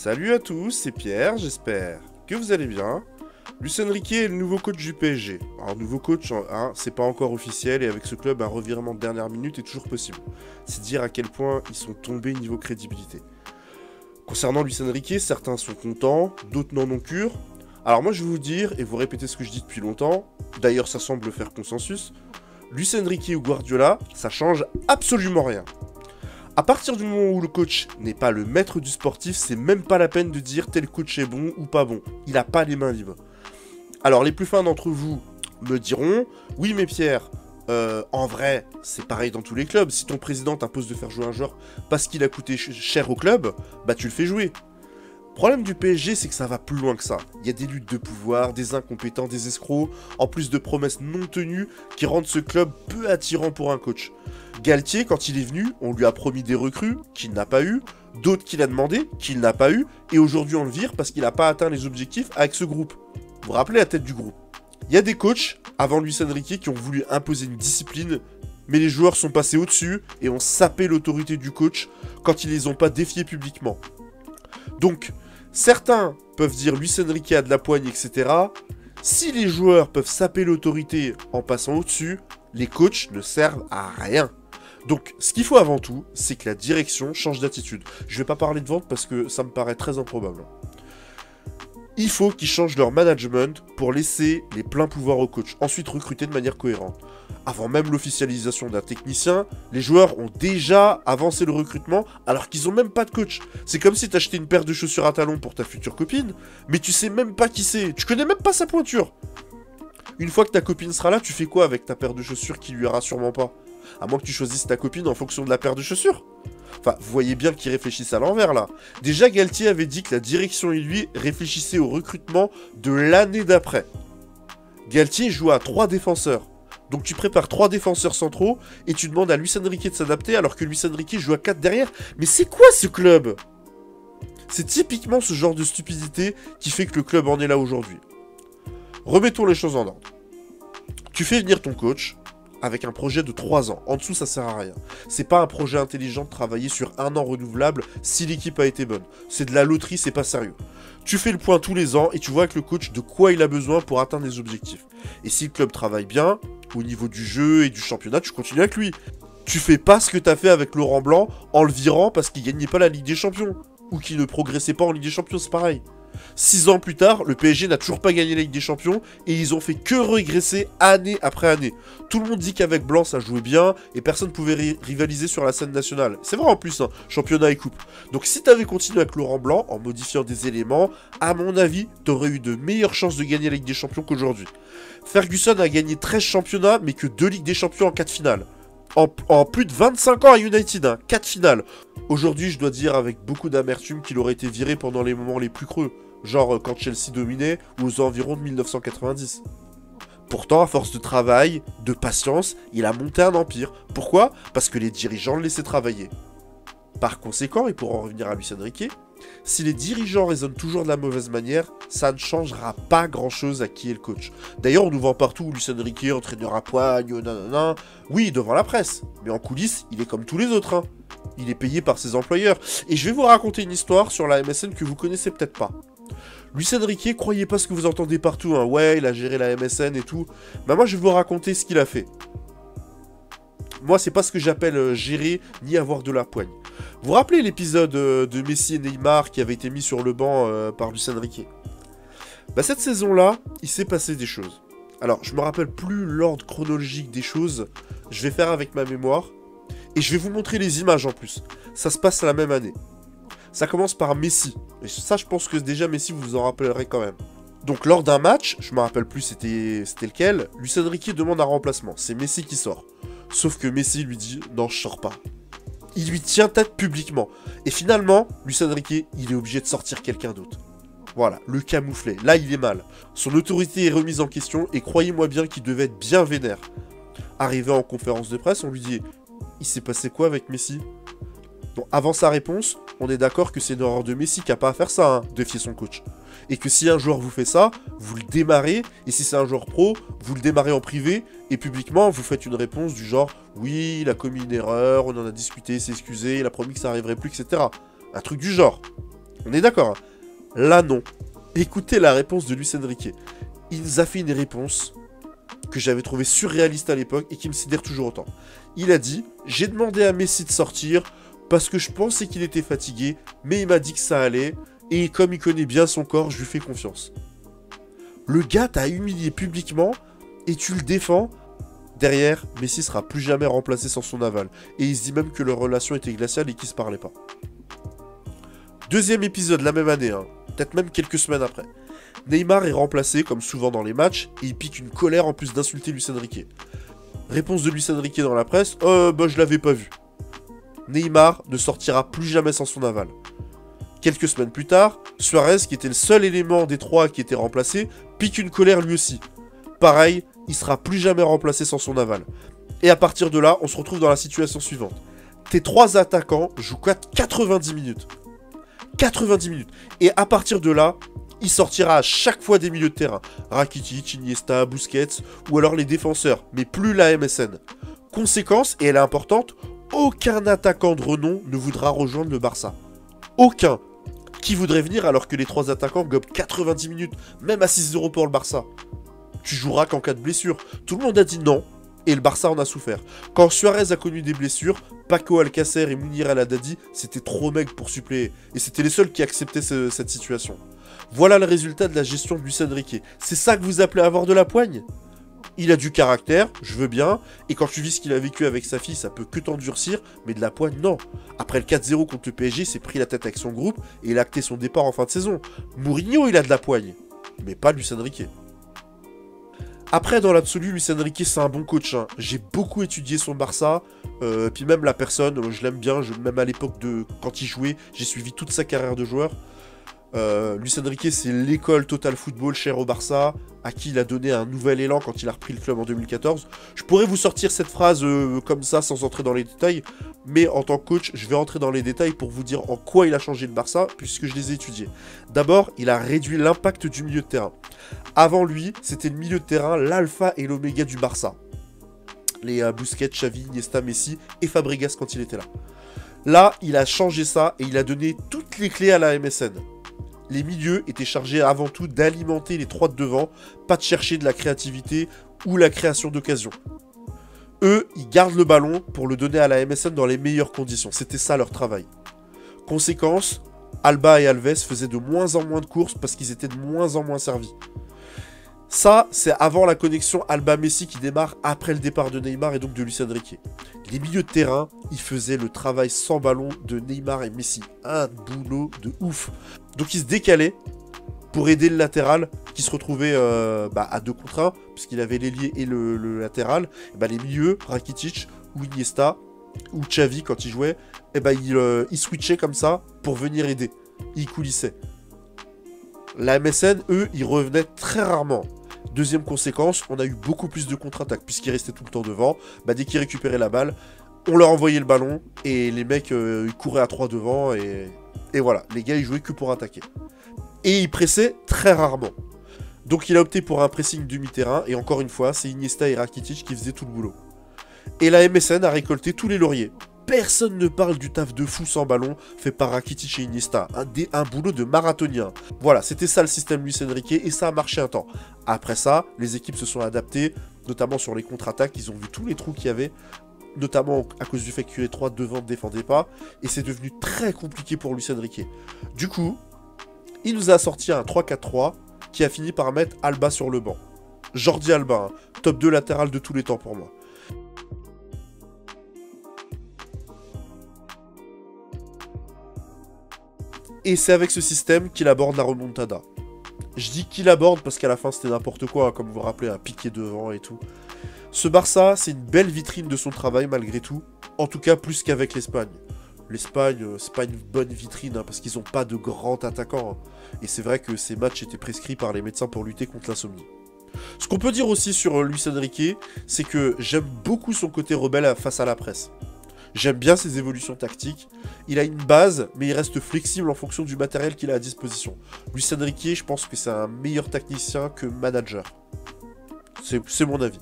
Salut à tous, c'est Pierre, j'espère que vous allez bien. Luis Enrique est le nouveau coach du PSG. Alors nouveau coach, hein, c'est pas encore officiel et avec ce club, un revirement de dernière minute est toujours possible. C'est dire à quel point ils sont tombés niveau crédibilité. Concernant Luis Enrique, certains sont contents, d'autres n'en ont cure. Alors moi je vais vous dire, et vous répétez ce que je dis depuis longtemps, d'ailleurs ça semble faire consensus, Luis Enrique ou Guardiola, ça change absolument rien. À partir du moment où le coach n'est pas le maître du sportif, c'est même pas la peine de dire tel coach est bon ou pas bon. Il n'a pas les mains libres. Alors les plus fins d'entre vous me diront, oui mais Pierre, en vrai, c'est pareil dans tous les clubs. Si ton président t'impose de faire jouer un joueur parce qu'il a coûté cher au club, bah tu le fais jouer. Le problème du PSG, c'est que ça va plus loin que ça. Il y a des luttes de pouvoir, des incompétents, des escrocs, en plus de promesses non tenues qui rendent ce club peu attirant pour un coach. Galtier, quand il est venu, on lui a promis des recrues qu'il n'a pas eu, d'autres qu'il a demandé qu'il n'a pas eu, et aujourd'hui on le vire parce qu'il n'a pas atteint les objectifs avec ce groupe. Vous vous rappelez la tête du groupe. Il y a des coachs, avant Luis Enrique, qui ont voulu imposer une discipline, mais les joueurs sont passés au-dessus et ont sapé l'autorité du coach quand ils les ont pas défiés publiquement. Donc, certains peuvent dire Luis Enrique a de la poigne, etc. Si les joueurs peuvent saper l'autorité en passant au-dessus, les coachs ne servent à rien. Donc, ce qu'il faut avant tout, c'est que la direction change d'attitude. Je vais pas parler de vente parce que ça me paraît très improbable. Il faut qu'ils changent leur management pour laisser les pleins pouvoirs au coach, ensuite recruter de manière cohérente. Avant même l'officialisation d'un technicien, les joueurs ont déjà avancé le recrutement alors qu'ils ont même pas de coach. C'est comme si t'achetais une paire de chaussures à talons pour ta future copine, mais tu sais même pas qui c'est, tu connais même pas sa pointure. Une fois que ta copine sera là, tu fais quoi avec ta paire de chaussures qui lui ira sûrement pas? À moins que tu choisisses ta copine en fonction de la paire de chaussures. Enfin, vous voyez bien qu'ils réfléchissent à l'envers, là. Déjà, Galtier avait dit que la direction et lui réfléchissaient au recrutement de l'année d'après. Galtier joue à 3 défenseurs. Donc tu prépares 3 défenseurs centraux et tu demandes à Luis Enrique de s'adapter alors que Luis Enrique joue à 4 derrière. Mais c'est quoi ce club? C'est typiquement ce genre de stupidité qui fait que le club en est là aujourd'hui. Remettons les choses en ordre. Tu fais venir ton coach avec un projet de 3 ans. En dessous, ça sert à rien. C'est pas un projet intelligent de travailler sur 1 an renouvelable si l'équipe a été bonne. C'est de la loterie, c'est pas sérieux. Tu fais le point tous les ans et tu vois avec le coach de quoi il a besoin pour atteindre les objectifs. Et si le club travaille bien, au niveau du jeu et du championnat, tu continues avec lui. Tu fais pas ce que t'as fait avec Laurent Blanc en le virant parce qu'il gagnait pas la Ligue des Champions. Ou qu'il ne progressait pas en Ligue des Champions, c'est pareil. 6 ans plus tard, le PSG n'a toujours pas gagné la Ligue des Champions et ils ont fait que régresser année après année. Tout le monde dit qu'avec Blanc ça jouait bien et personne ne pouvait rivaliser sur la scène nationale. C'est vrai en plus, hein, championnat et coupe. Donc si t'avais continué avec Laurent Blanc en modifiant des éléments, à mon avis, t'aurais eu de meilleures chances de gagner la Ligue des Champions qu'aujourd'hui. Ferguson a gagné 13 championnats mais que 2 Ligues des Champions en 4 finales. En plus de 25 ans à United, hein, 4 finales. Aujourd'hui, je dois dire avec beaucoup d'amertume qu'il aurait été viré pendant les moments les plus creux. Genre quand Chelsea dominait ou aux environs de 1990. Pourtant, à force de travail, de patience, il a monté un empire. Pourquoi? Parce que les dirigeants le laissaient travailler. Par conséquent, et pour en revenir à Luis Enrique, si les dirigeants raisonnent toujours de la mauvaise manière, ça ne changera pas grand-chose à qui est le coach. D'ailleurs, on nous vend partout Luis Enrique, entraîneur à poigne, nanana. Oui, devant la presse, mais en coulisses, il est comme tous les autres. Hein. Il est payé par ses employeurs. Et je vais vous raconter une histoire sur la MSN que vous connaissez peut-être pas. Luis Enrique, croyez pas ce que vous entendez partout, hein. Ouais, il a géré la MSN et tout. Bah moi, je vais vous raconter ce qu'il a fait. Moi, c'est pas ce que j'appelle gérer ni avoir de la poigne. Vous vous rappelez l'épisode de Messi et Neymar qui avait été mis sur le banc par Luis Enrique? Bah cette saison-là, il s'est passé des choses. Alors, je me rappelle plus l'ordre chronologique des choses. Je vais faire avec ma mémoire. Et je vais vous montrer les images en plus. Ça se passe la même année. Ça commence par Messi. Et ça, je pense que déjà Messi, vous vous en rappellerez quand même. Donc, lors d'un match, je me rappelle plus c'était lequel, Luis Enrique demande un remplacement. C'est Messi qui sort. Sauf que Messi lui dit « Non, je sors pas ». Il lui tient tête publiquement. Et finalement, Luis Enrique, il est obligé de sortir quelqu'un d'autre. Voilà, le camouflet. Là, il est mal. Son autorité est remise en question et croyez-moi bien qu'il devait être bien vénère. Arrivé en conférence de presse, on lui dit « Il s'est passé quoi avec Messi ?» Bon, avant sa réponse, on est d'accord que c'est une erreur de Messi qui n'a pas à faire ça, hein, défier son coach. Et que si un joueur vous fait ça, vous le démarrez, et si c'est un joueur pro, vous le démarrez en privé, et publiquement, vous faites une réponse du genre « Oui, il a commis une erreur, on en a discuté, il s'est excusé, il a promis que ça arriverait plus, etc. » Un truc du genre. On est d'accord, hein. Là, non. Écoutez la réponse de Luis Enrique. Il nous a fait une réponse que j'avais trouvée surréaliste à l'époque et qui me sidère toujours autant. Il a dit « J'ai demandé à Messi de sortir parce que je pensais qu'il était fatigué, mais il m'a dit que ça allait, et comme il connaît bien son corps, je lui fais confiance. » Le gars t'a humilié publiquement et tu le défends. Derrière, Messi sera plus jamais remplacé sans son aval. Et il se dit même que leur relation était glaciale et qu'ils se parlaient pas. Deuxième épisode la même année, hein, peut-être même quelques semaines après. Neymar est remplacé, comme souvent dans les matchs, et il pique une colère en plus d'insulter Luis Enrique. Réponse de Luis Enrique dans la presse, bah je l'avais pas vu. Neymar ne sortira plus jamais sans son aval. Quelques semaines plus tard, Suarez, qui était le seul élément des trois qui était remplacé, pique une colère lui aussi. Pareil, il sera plus jamais remplacé sans son aval. Et à partir de là, on se retrouve dans la situation suivante. Tes trois attaquants jouent 90 minutes. 90 minutes. Et à partir de là, il sortira à chaque fois des milieux de terrain. Rakitic, Iniesta, Busquets, ou alors les défenseurs, mais plus la MSN. Conséquence, et elle est importante, aucun attaquant de renom ne voudra rejoindre le Barça. Aucun. Qui voudrait venir alors que les trois attaquants gobent 90 minutes, même à 6-0 pour le Barça? Tu joueras qu'en cas de blessure. Tout le monde a dit non, et le Barça en a souffert. Quand Suarez a connu des blessures, Paco Alcacer et Mounir El Haddadi, c'était trop maigre pour suppléer. Et c'était les seuls qui acceptaient cette situation. Voilà le résultat de la gestion de Luis Enrique. C'est ça que vous appelez avoir de la poigne? Il a du caractère, je veux bien, et quand tu vis ce qu'il a vécu avec sa fille, ça peut que t'endurcir, mais de la poigne, non. Après le 4-0 contre le PSG, il s'est pris la tête avec son groupe, et il a acté son départ en fin de saison. Mourinho, il a de la poigne, mais pas Luis Enrique. Après, dans l'absolu, Luis Enrique, c'est un bon coach, hein. J'ai beaucoup étudié son Barça, puis même la personne, je l'aime bien, même à l'époque de quand il jouait, j'ai suivi toute sa carrière de joueur. Luis Enrique, c'est l'école Total Football chère au Barça, à qui il a donné un nouvel élan quand il a repris le club en 2014. Je pourrais vous sortir cette phrase comme ça, sans entrer dans les détails, mais en tant que coach, je vais rentrer dans les détails pour vous dire en quoi il a changé le Barça, puisque je les ai étudiés. D'abord, il a réduit l'impact du milieu de terrain. Avant lui, c'était le milieu de terrain, l'alpha et l'oméga du Barça. Les Busquets, Xavi, Iniesta, Messi et Fabregas quand il était là. Là, il a changé ça et il a donné toutes les clés à la MSN. Les milieux étaient chargés avant tout d'alimenter les trois de devant, pas de chercher de la créativité ou la création d'occasion. Eux, ils gardent le ballon pour le donner à la MSN dans les meilleures conditions. C'était ça leur travail. Conséquence, Alba et Alves faisaient de moins en moins de courses parce qu'ils étaient de moins en moins servis. Ça, c'est avant la connexion Alba-Messi qui démarre après le départ de Neymar et donc de Luis Enrique. Les milieux de terrain, ils faisaient le travail sans ballon de Neymar et Messi. Un boulot de ouf. Donc ils se décalaient pour aider le latéral qui se retrouvait à 2 contre 1, puisqu'il avait l'ailier et le latéral. Et les milieux, Rakitic ou Iniesta ou Xavi quand il jouait, ils switchaient comme ça pour venir aider. Ils coulissaient. La MSN, eux, ils revenaient très rarement. Deuxième conséquence, on a eu beaucoup plus de contre-attaques, puisqu'ils restaient tout le temps devant. Dès qu'ils récupéraient la balle, on leur envoyait le ballon, et les mecs, ils couraient à 3 devant, et voilà. Les gars, ils jouaient que pour attaquer. Et ils pressaient très rarement. Donc il a opté pour un pressing demi-terrain, et encore une fois, c'est Iniesta et Rakitic qui faisaient tout le boulot. Et la MSN a récolté tous les lauriers. Personne ne parle du taf de fou sans ballon fait par Rakitic et Iniesta. Un boulot de marathonien. Voilà, c'était ça le système Luis Enrique et ça a marché un temps. Après ça, les équipes se sont adaptées, notamment sur les contre-attaques. Ils ont vu tous les trous qu'il y avait, notamment à cause du fait que les trois devant ne défendaient pas. Et c'est devenu très compliqué pour Luis Enrique. Du coup, il nous a sorti un 3-4-3 qui a fini par mettre Alba sur le banc. Jordi Alba, top 2 latéral de tous les temps pour moi. Et c'est avec ce système qu'il aborde la remontada. Je dis qu'il aborde parce qu'à la fin c'était n'importe quoi, comme vous vous rappelez, un piqué devant et tout. Ce Barça, c'est une belle vitrine de son travail malgré tout, en tout cas plus qu'avec l'Espagne. L'Espagne, c'est pas une bonne vitrine, parce qu'ils n'ont pas de grands attaquants. Et c'est vrai que ces matchs étaient prescrits par les médecins pour lutter contre l'insomnie. Ce qu'on peut dire aussi sur Luis Enrique, c'est que j'aime beaucoup son côté rebelle face à la presse. J'aime bien ses évolutions tactiques. Il a une base, mais il reste flexible en fonction du matériel qu'il a à disposition. Luis Enrique, je pense que c'est un meilleur technicien que manager. C'est mon avis.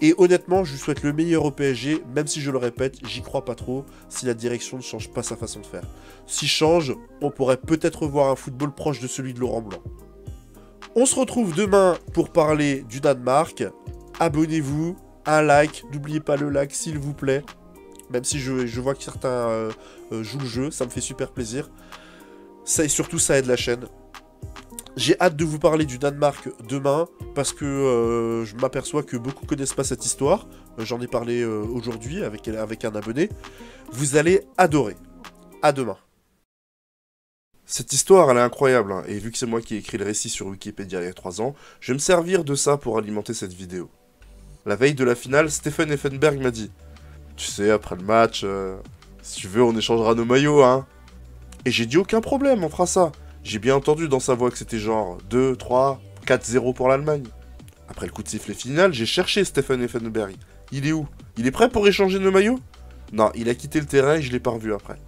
Et honnêtement, je lui souhaite le meilleur au PSG, même si je le répète, j'y crois pas trop si la direction ne change pas sa façon de faire. Si change, on pourrait peut-être voir un football proche de celui de Laurent Blanc. On se retrouve demain pour parler du Danemark. Abonnez-vous, un like, n'oubliez pas le like s'il vous plaît. Même si je vois que certains jouent le jeu, ça me fait super plaisir. Ça et surtout ça aide la chaîne. J'ai hâte de vous parler du Danemark demain, parce que je m'aperçois que beaucoup connaissent pas cette histoire. J'en ai parlé aujourd'hui avec un abonné. Vous allez adorer. À demain. Cette histoire, elle est incroyable, hein, et vu que c'est moi qui ai écrit le récit sur Wikipédia il y a 3 ans, je vais me servir de ça pour alimenter cette vidéo. La veille de la finale, Stephen Effenberg m'a dit « Tu sais, après le match, si tu veux, on échangera nos maillots, hein ?» Et j'ai dit « Aucun problème, on fera ça !» J'ai bien entendu dans sa voix que c'était genre 2, 3, 4-0 pour l'Allemagne. Après le coup de sifflet final, j'ai cherché Stephen Effenberg. Il est où? Il est prêt pour échanger nos maillots? Non, il a quitté le terrain et je l'ai pas revu après.